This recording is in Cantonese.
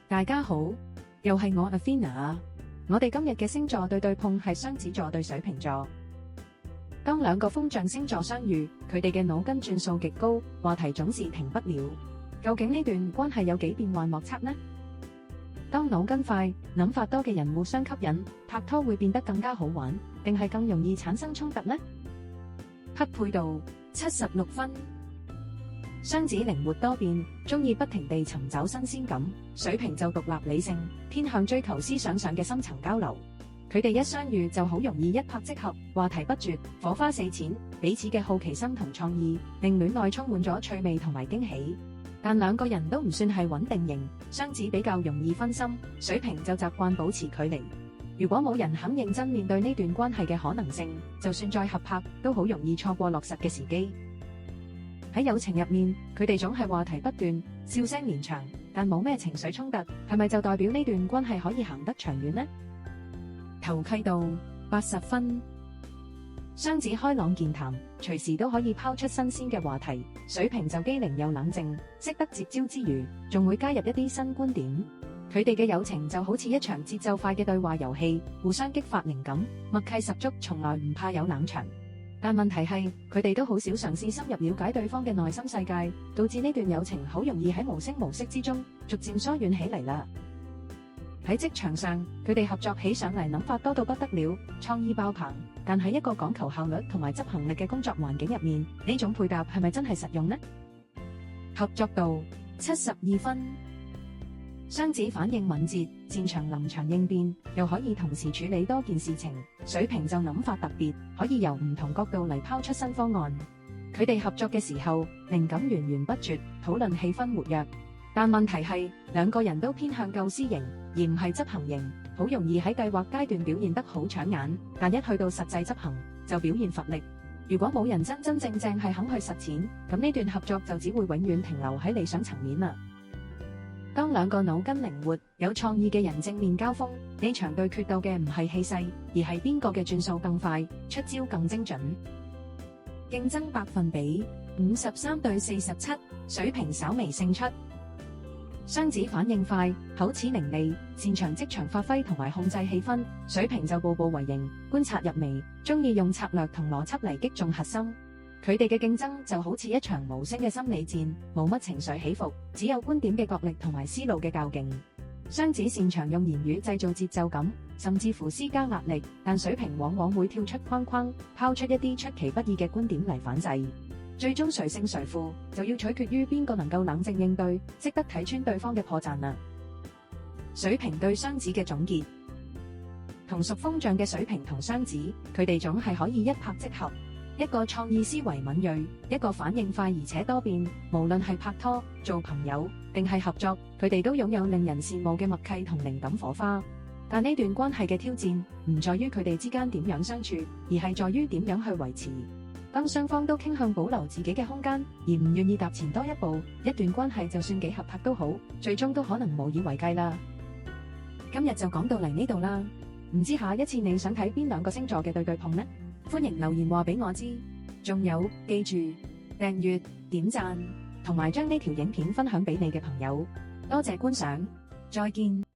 大家好，又係我 Athena 啊！我哋今日嘅星座對碰係雙子座對水瓶座。當兩個風象星座相遇，佢哋嘅腦筋轉數極高，話題總是停不了。究竟呢段關係有幾變幻莫測呢？當腦筋快、諗法多嘅人互相吸引，拍拖會變得更加好玩，定係更容易產生衝突呢？匹配度76分。雙子靈活多變，中意不停地尋找新鮮感；水瓶就獨立理性，偏向追求思想上嘅深層交流。佢哋一相遇就好容易一拍即合，話題不絕，火花四濺，彼此嘅好奇心同創意令戀愛充滿咗趣味同埋驚喜。但兩個人都唔算係穩定型，雙子比較容易分心，水瓶就習慣保持距離。如果冇人肯認真面對呢段關係嘅可能性，就算再合拍，都好容易錯過落實嘅時機。喺友情入面，佢哋總係話題不斷，笑聲連場，但冇咩情緒衝突，係咪就代表呢段關係可以行得長遠呢？投契度80分。雙子開朗健談，隨時都可以拋出新鮮嘅話題；水瓶就機靈又冷靜，識得接招之餘，仲會加入一啲新觀點。佢哋嘅友情就好似一場節奏快嘅對話遊戲，互相激發靈感，默契十足，從來唔怕有冷場。但問題係，佢哋都好少嘗試深入了解對方嘅內心世界，導致呢段友情好容易喺無聲無息之中逐漸疏遠起嚟啦。喺職場上，佢哋合作起上嚟諗法多到不得了，創意爆棚。但喺一個講求效率同埋執行力嘅工作環境入面，呢種配搭係咪真係實用呢？合作度72分。雙子反應敏捷，擅長臨場應變，又可以同時處理多件事情；水瓶就諗法特別，可以由唔同角度嚟拋出新方案。佢哋合作嘅時候，靈感源源不絕，討論氣氛活躍。但問題係，兩個人都偏向構思型，而唔係執行型，好容易喺計劃階段表現得好搶眼，但一去到實際執行，就表現乏力。如果冇人真真正正係肯去實踐，咁呢段合作就只會永遠停留喺理想層面啦。當兩個腦筋靈活、有創意嘅人正面交鋒，呢場對決鬥嘅唔係氣勢，而係邊個嘅轉數更快，出招更精準。競爭百分比53對47，水瓶稍微勝出。雙子反應快，口齒伶俐，擅長即場發揮同埋控制氣氛；水瓶就步步為營，觀察入微，中意用策略同邏輯嚟擊中核心。佢哋嘅競爭就好似一場無聲嘅心理戰，冇乜情緒起伏，只有觀點嘅角力同埋思路嘅較勁。雙子擅長用言語製造節奏感，甚至乎施加壓力，但水瓶往往會跳出框框，拋出一啲出其不意嘅觀點嚟反制。最終誰勝誰負，就要取決於邊個能夠冷靜應對，識得睇穿對方嘅破綻啦。水瓶對雙子嘅總結：同屬風象嘅水瓶同雙子，佢哋總係可以一拍即合。一個創意思維敏銳，一個反應快而且多變。無論係拍拖、做朋友定係合作，佢哋都擁有令人羨慕嘅默契同靈感火花。但呢段關係嘅挑戰唔在於佢哋之間點樣相處，而係在於點樣去維持。當雙方都傾向保留自己嘅空間，而唔願意踏前多一步，一段關係就算幾合拍都好，最終都可能無以為繼啦。今日就講到嚟呢度啦，唔知下一次你想睇邊兩個星座嘅對碰呢？歡迎留言話俾我知，仲有記住訂閱、點讚同埋將呢條影片分享俾你嘅朋友，多謝觀賞，再見。